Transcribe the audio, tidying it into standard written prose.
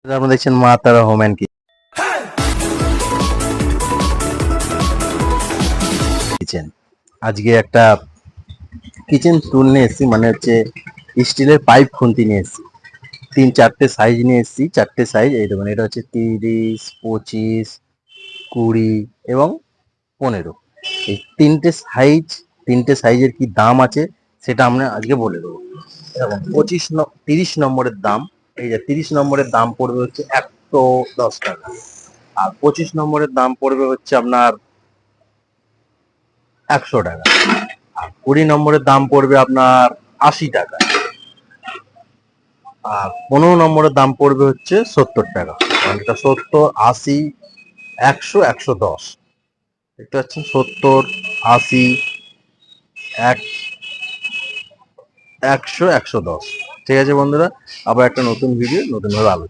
আপনারা দেখছেন মা তারা হোম অ্যান্ড কিচেন। আজকে একটা কিচেন টুল নিয়ে এসেছি, মানে হচ্ছে স্টিলের পাইপ খুন্তি নিয়ে এসেছি। 3-4টে সাইজ নিয়ে এসেছি, 4টে সাইজ এই দেখুন। এটা হচ্ছে 30, 25, 20 এবং 15। এই তিনটে সাইজের কি দাম আছে সেটা আমরা আজকে বলে দেবো। দেখুন 30 নম্বরের দাম, এই যে 30 নম্বরের দাম পড়বে হচ্ছে 110 টাকা। আর 25 নম্বরের দাম পড়বে হচ্ছে আপনার 100 টাকা। আর 20 নম্বরের দাম পড়বে আপনার 80 টাকা। আর 15 নম্বরের দাম পড়বে হচ্ছে 70 টাকা। মানে এটা 70, 80, 100, 110। দেখতে পাচ্ছেন 70, 80, 100, 110। ঠিক আছে বন্ধুরা, আবার একটা নতুন ভিডিও নতুন ভাবে আলোচনা।